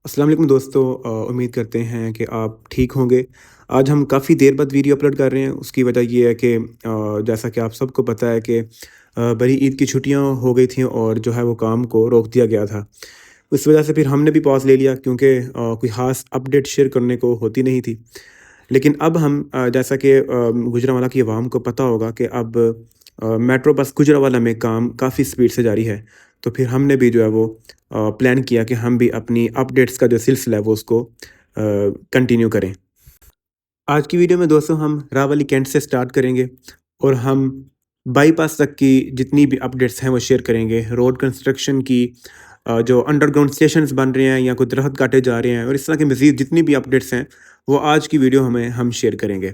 अस्सलाम वालेकुम दोस्तों। उम्मीद करते हैं कि आप ठीक होंगे। आज हम काफ़ी देर बाद वीडियो अपलोड कर रहे हैं। उसकी वजह ये है कि जैसा कि आप सबको पता है कि बड़ी ईद की छुट्टियां हो गई थी और जो है वो काम को रोक दिया गया था। इस वजह से फिर हमने भी पॉज़ ले लिया क्योंकि कोई ख़ास अपडेट शेयर करने को होती नहीं थी। लेकिन अब हम जैसा कि गुजरांवाला की आवाम को पता होगा कि अब मेट्रो बस गुजरांवाला में काम काफ़ी स्पीड से जारी है। तो फिर हमने भी जो है वो प्लान किया कि हम भी अपनी अपडेट्स का जो सिलसिला है वो उसको कंटिन्यू करें। आज की वीडियो में दोस्तों हम रावली कैंट से स्टार्ट करेंगे और हम बाईपास तक की जितनी भी अपडेट्स हैं वो शेयर करेंगे। रोड कंस्ट्रक्शन की जो अंडरग्राउंड स्टेशंस बन रहे हैं या कोई दरख्त काटे जा रहे हैं और इस तरह की मज़ीद जितनी भी अपडेट्स हैं वो आज की वीडियो में हम शेयर करेंगे।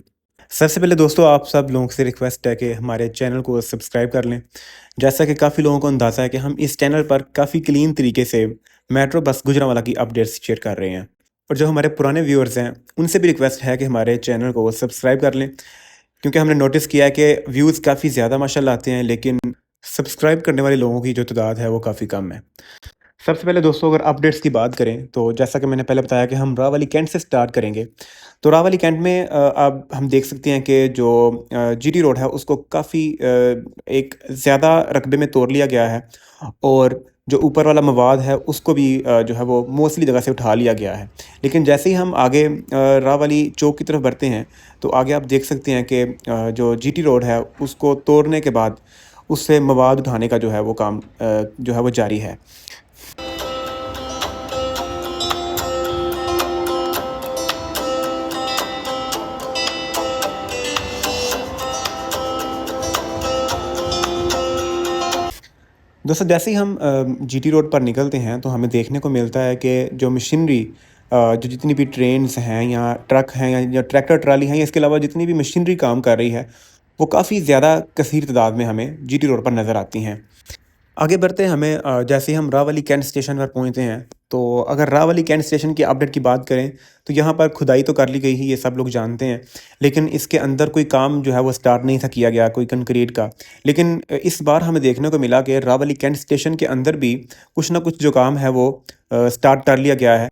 सबसे पहले दोस्तों आप सब लोगों से रिक्वेस्ट है कि हमारे चैनल को सब्सक्राइब कर लें। जैसा कि काफ़ी लोगों को अंदाज़ा है कि हम इस चैनल पर काफ़ी क्लीन तरीके से मेट्रो बस गुजरांवाला की अपडेट्स शेयर कर रहे हैं। और जो हमारे पुराने व्यूअर्स हैं उनसे भी रिक्वेस्ट है कि हमारे चैनल को सब्सक्राइब कर लें, क्योंकि हमने नोटिस किया है कि व्यूज़ काफ़ी ज़्यादा माशाल्लाह आते हैं, लेकिन सब्सक्राइब करने वाले लोगों की जो तादाद है वो काफ़ी कम है। सबसे पहले दोस्तों अगर अपडेट्स की बात करें तो जैसा कि मैंने पहले बताया कि हम रावली कैंट से स्टार्ट करेंगे। तो रावली कैंट में अब हम देख सकते हैं कि जो जीटी रोड है उसको काफ़ी एक ज़्यादा रकबे में तोड़ लिया गया है और जो ऊपर वाला मवाद है उसको भी जो है वो मोस्टली जगह से उठा लिया गया है। लेकिन जैसे ही हम आगे रावली चौक की तरफ बढ़ते हैं तो आगे आप देख सकते हैं कि जो जीटी रोड है उसको तोड़ने के बाद उससे मवाद उठाने का जो है वो काम जो है वो जारी है। दोस्तों जैसे ही हम जीटी रोड पर निकलते हैं तो हमें देखने को मिलता है कि जो मशीनरी जो जितनी भी ट्रेन्स हैं या ट्रक हैं या ट्रैक्टर ट्राली हैं या इसके अलावा जितनी भी मशीनरी काम कर रही है वो काफ़ी ज़्यादा कसीर तादाद में हमें जीटी रोड पर नज़र आती हैं। आगे बढ़ते हमें जैसे ही हम रावली कैंट स्टेशन पर पहुँचते हैं तो अगर रावली कैंट स्टेशन की अपडेट की बात करें तो यहाँ पर खुदाई तो कर ली गई ही, ये सब लोग जानते हैं। लेकिन इसके अंदर कोई काम जो है वो स्टार्ट नहीं था किया गया कोई कंक्रीट का। लेकिन इस बार हमें देखने को मिला कि रावली कैंट स्टेशन के अंदर भी कुछ ना कुछ जो काम है वो स्टार्ट कर लिया गया है।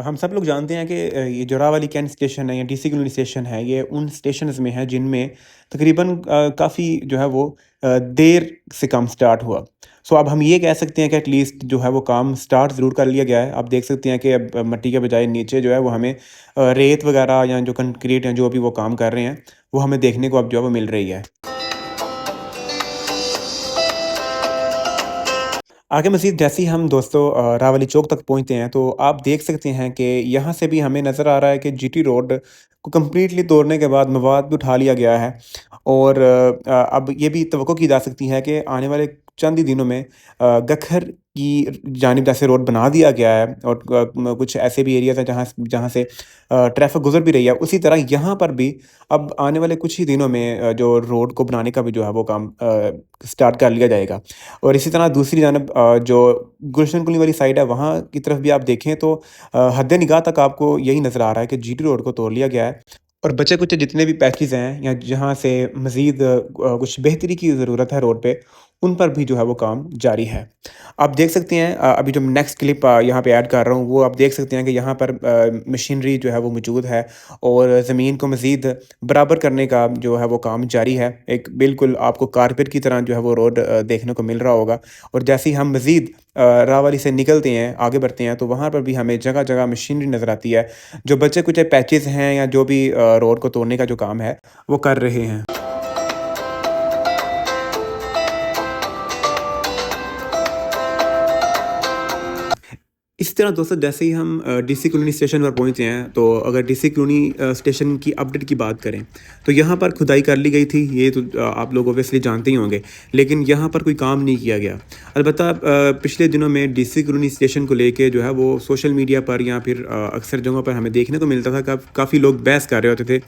हम सब लोग जानते हैं कि ये जो रावली कैंट स्टेशन है या डीसी कॉलोनी स्टेशन है ये उन स्टेशंस में है जिनमें तकरीबन काफ़ी जो है वो देर से काम स्टार्ट हुआ। सो अब हम ये कह सकते हैं कि एटलीस्ट जो है वो काम स्टार्ट ज़रूर कर लिया गया है। आप देख सकते हैं कि अब मिट्टी के बजाय नीचे जो है वो हमें रेत वगैरह या जो कंक्रीट हैं जो भी वो काम कर रहे हैं वो हमें देखने को अब जो है वो मिल रही है। आगे मज़ीद जैसे ही हम दोस्तों रावली चौक तक पहुँचते हैं तो आप देख सकते हैं कि यहाँ से भी हमें नज़र आ रहा है कि जीटी रोड को कम्प्लीटली तोड़ने के बाद मवाद भी उठा लिया गया है। और अब ये भी तवक्को की जा सकती है कि आने वाले चंद ही दिनों में गखर की जानिब जैसे रोड बना दिया गया है और कुछ ऐसे भी एरियाज़ हैं जहाँ जहाँ से ट्रैफ़िक गुज़र भी रही है। उसी तरह यहाँ पर भी अब आने वाले कुछ ही दिनों में जो रोड को बनाने का भी जो है वो काम स्टार्ट कर लिया जाएगा। और इसी तरह दूसरी जानब जो गुलशन कुली वाली साइड है वहाँ की तरफ भी आप देखें तो हद-ए-निगाह तक आपको यही नज़र आ रहा है कि जीटी रोड को तोड़ लिया गया है और बचे-कुचे जितने भी पैचेज़ हैं या जहाँ से मज़ीद कुछ बेहतरी की ज़रूरत है रोड पे, उन पर भी जो है वो काम जारी है। आप देख सकते हैं अभी जो नेक्स्ट क्लिप यहाँ पे ऐड कर रहा हूँ वो आप देख सकते हैं कि यहाँ पर मशीनरी जो है वो मौजूद है और ज़मीन को मज़ीद बराबर करने का जो है वो काम जारी है। एक बिल्कुल आपको कारपेट की तरह जो है वो रोड देखने को मिल रहा होगा। और जैसे ही हम मज़ीद रावली से निकलते हैं, आगे बढ़ते हैं तो वहाँ पर भी हमें जगह-जगह मशीनरी नज़र आती है, जो बचे-कुचे पैचेज़ हैं या जो भी रोड को तोड़ने का जो काम है, वो कर रहे हैं। इसी तरह दोस्तों जैसे ही हम डीसी कॉलोनी स्टेशन पर पहुँचे हैं तो अगर डीसी कॉलोनी स्टेशन की अपडेट की बात करें तो यहाँ पर खुदाई कर ली गई थी, ये तो आप लोग ऑब्वियसली जानते ही होंगे। लेकिन यहाँ पर कोई काम नहीं किया गया। अलबत्ता पिछले दिनों में डीसी कॉलोनी स्टेशन को लेके जो है वो सोशल मीडिया पर या फिर अक्सर जगहों पर हमें देखने को मिलता था कि काफ़ी लोग बहस कर रहे होते थे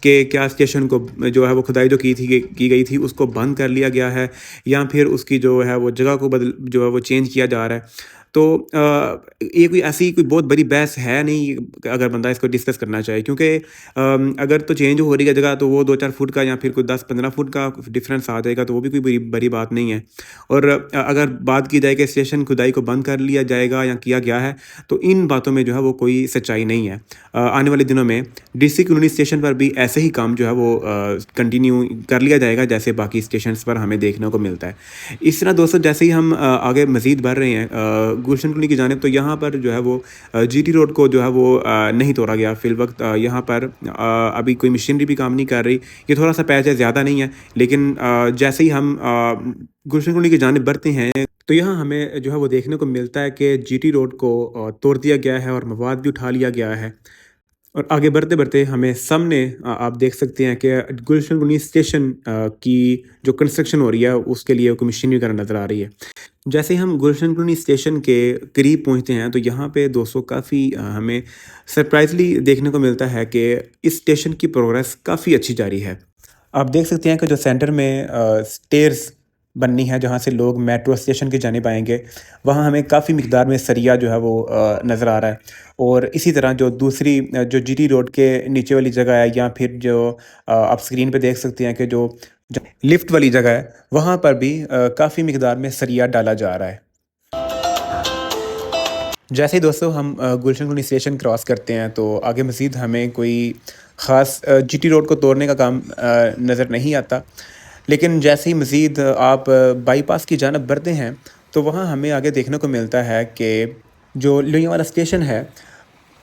कि क्या स्टेशन को जो है वो खुदाई जो की गई थी उसको बंद कर लिया गया है या फिर उसकी जो है वो जगह को बदल जो है वो चेंज किया जा रहा है। तो ये कोई ऐसी कोई बहुत बड़ी बहस है नहीं, अगर बंदा इसको डिस्कस करना चाहे, क्योंकि अगर तो चेंज हो रही है जगह, तो वो 2-4 फुट का या फिर कोई 10-15 फुट का डिफरेंस आ जाएगा, तो वो भी कोई बड़ी बड़ी बात नहीं है। और अगर बात की जाए कि स्टेशन खुदाई को बंद कर लिया जाएगा या किया गया है, तो इन बातों में जो है वो कोई सच्चाई नहीं है। आने वाले दिनों में डीसी कॉलोनी स्टेशन पर भी ऐसे ही काम जो है वो कंटिन्यू कर लिया जाएगा, जैसे बाकी स्टेशंस पर हमें देखने को मिलता है। इस तरह दोस्तों, जैसे ही हम आगे मज़ीद बढ़ रहे हैं गुलशन कॉलोनी की जानिब, तो यहाँ पर जो है वो जीटी रोड को जो है वो नहीं तोड़ा गया फ़िलवक़्त। यहाँ पर अभी कोई मशीनरी भी काम नहीं कर रही। ये थोड़ा-सा पैच है, ज़्यादा नहीं है, लेकिन जैसे ही हम गुलशन कॉलोनी की जानिब बढ़ते हैं, तो यहाँ हमें जो है वो देखने को मिलता है कि जीटी रोड को तोड़ दिया गया है और मवाद भी उठा लिया गया है। और आगे बढ़ते-बढ़ते हमें सामने आप देख सकते हैं कि गुलशन कॉलोनी स्टेशन की जो कंस्ट्रक्शन हो रही है, उसके लिए कोई मशीनरी वगैरह नज़र आ रही है। जैसे ही हम गुलशन कॉलोनी स्टेशन के करीब पहुँचते हैं, तो यहाँ पे दोस्तों काफ़ी हमें सरप्राइज़ली देखने को मिलता है कि इस स्टेशन की प्रोग्रेस काफ़ी अच्छी जारी है। आप देख सकते हैं कि जो सेंटर में स्टेयर्स बननी है, जहाँ से लोग मेट्रो स्टेशन की जानिब आएँगे, वहाँ हमें काफ़ी मिक़दार में सरिया जो है वो नज़र आ रहा है। और इसी तरह जो दूसरी जो जीटी रोड के नीचे वाली जगह है, या फिर जो आप स्क्रीन पे देख सकते हैं कि जो लिफ्ट वाली जगह है, वहाँ पर भी काफ़ी मिक़दार में सरिया डाला जा रहा है। जैसे ही दोस्तों हम गुलशन कॉलोनी स्टेशन क्रॉस करते हैं, तो आगे मज़ीद हमें कोई ख़ास जीटी रोड को तोड़ने का काम नज़र नहीं आता। लेकिन जैसे ही मज़ीद आप बाईपास की जानिब बढ़ते हैं, तो वहाँ हमें आगे देखने को मिलता है कि जो लोहियांवाला स्टेशन है,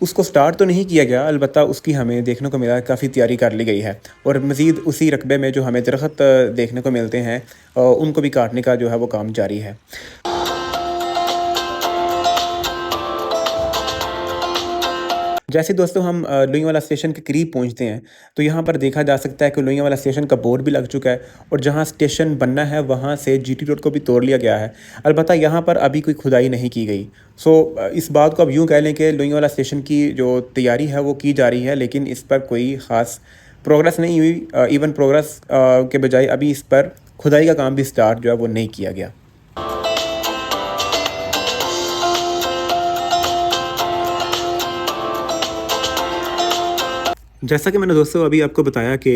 उसको स्टार्ट तो नहीं किया गया, अलबत्ता उसकी हमें देखने को मिला काफ़ी तैयारी कर ली गई है। और मज़ीद उसी रकबे में जो हमें दरख़्त देखने को मिलते हैं, उनको भी काटने का जो है वो काम जारी है। जैसे दोस्तों हम लोहियांवाला स्टेशन के करीब पहुंचते हैं, तो यहाँ पर देखा जा सकता है कि लोहियांवाला स्टेशन का बोर्ड भी लग चुका है, और जहाँ स्टेशन बनना है वहाँ से जीटी रोड को भी तोड़ लिया गया है। अलबत्ता यहाँ पर अभी कोई खुदाई नहीं की गई। इस बात को अब यूँ कह लें कि लोहियांवाला स्टेशन की जो तैयारी है वो की जा रही है, लेकिन इस पर कोई ख़ास प्रोग्रेस नहीं हुई। इवन प्रोग्रेस के बजाय अभी इस पर खुदाई का काम भी स्टार्ट जो है वो नहीं किया गया। जैसा कि मैंने दोस्तों अभी आपको बताया कि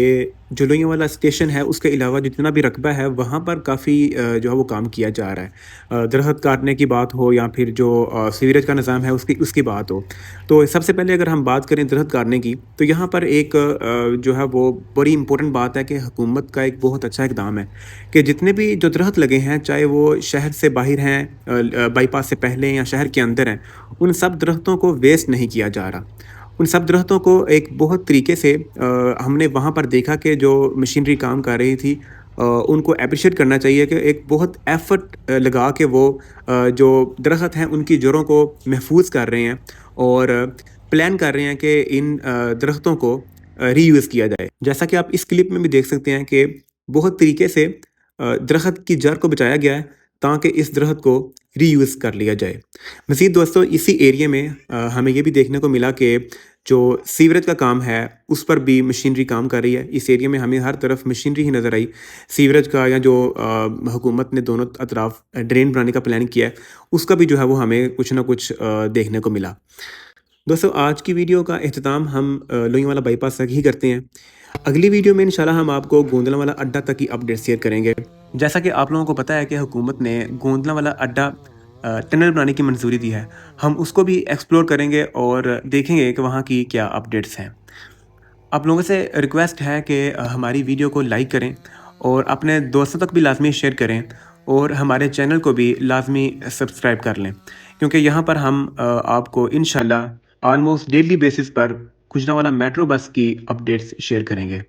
जो लोहियांवाला स्टेशन है, उसके अलावा जितना भी रकबा है, वहाँ पर काफ़ी जो है वो काम किया जा रहा है। दरख़्त काटने की बात हो, या फिर जो सीवरेज का निज़ाम है उसकी बात हो। तो सबसे पहले अगर हम बात करें दरख़्त काटने की, तो यहाँ पर एक जो है वो बड़ी इम्पोर्टेंट बात है कि हुकूमत का एक बहुत अच्छा इक़दाम है कि जितने भी जो दरख़्त लगे हैं, चाहे वो शहर से बाहर हैं, बाईपास से पहले, या शहर के अंदर हैं, उन सब दरख़्तों को वेस्ट नहीं किया जा रहा। उन सब दरख्तों को एक बहुत तरीके से हमने वहाँ पर देखा कि जो मशीनरी काम कर रही थी, उनको एप्रिशिएट करना चाहिए कि एक बहुत एफ़र्ट लगा के वो जो दरख्त हैं उनकी जड़ों को महफूज कर रहे हैं, और प्लान कर रहे हैं कि इन दरख्तों को रीयूज़ किया जाए। जैसा कि आप इस क्लिप में भी देख सकते हैं कि बहुत तरीके से दरख्त की जड़ को बचाया गया है, ताकि इस दरख्त को रीयूज़ कर लिया जाए। मज़ीद दोस्तों, इसी एरिया में हमें ये भी देखने को मिला कि जो सीवरेज का काम है, उस पर भी मशीनरी काम कर रही है। इस एरिया में हमें हर तरफ मशीनरी ही नज़र आई, सीवरेज का, या जो हुकूमत ने दोनों अतराफ ड्रेन बनाने का प्लान किया है, उसका भी जो है वो हमें कुछ ना कुछ देखने को मिला। दोस्तों, आज की वीडियो का इख्तिताम हम लोहियांवाला बाईपास तक ही करते हैं। अगली वीडियो में इंशाल्लाह हम आपको गोंदलांवाला अड्डा तक की अपडेट शेयर करेंगे। जैसा कि आप लोगों को पता है कि हुकूमत ने गोंदलांवाला अड्डा टनल बनाने की मंजूरी दी है। हम उसको भी एक्सप्लोर करेंगे और देखेंगे कि वहाँ की क्या अपडेट्स हैं। आप लोगों से रिक्वेस्ट है कि हमारी वीडियो को लाइक करें, और अपने दोस्तों तक भी लाजमी शेयर करें, और हमारे चैनल को भी लाजमी सब्सक्राइब कर लें, क्योंकि यहाँ पर हम आपको इंशाल्लाह ऑलमोस्ट डेली बेसिस पर गुजरांवाला मेट्रो बस की अपडेट्स शेयर करेंगे।